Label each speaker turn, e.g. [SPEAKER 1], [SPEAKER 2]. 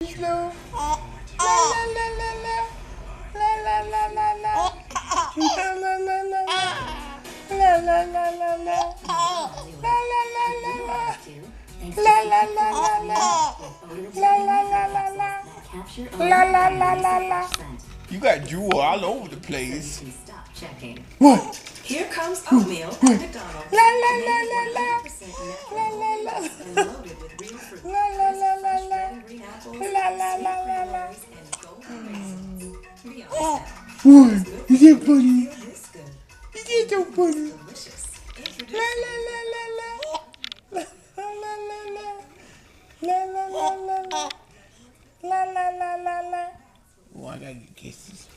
[SPEAKER 1] Slow. La la la la la. La la la la la. La la la la la. La la la la la. La la la la la. La la la la la. La la la la la. La la la la la. You got jewel all over the place. What?
[SPEAKER 2] Here comes oatmeal at McDonald's.
[SPEAKER 1] La la la la la. La la la.
[SPEAKER 2] Loaded with real fruit.
[SPEAKER 1] La la la la la.
[SPEAKER 2] Green apples,
[SPEAKER 1] La la la la la.
[SPEAKER 2] and golden raisins. Be honest
[SPEAKER 1] What? Is it funny?
[SPEAKER 2] now. This good.
[SPEAKER 1] Is it so funny?
[SPEAKER 2] Delicious.
[SPEAKER 1] La
[SPEAKER 2] Introducing
[SPEAKER 1] la la la la. La la la la. La la la la la. La la la la la. Oh, I gotta get kisses.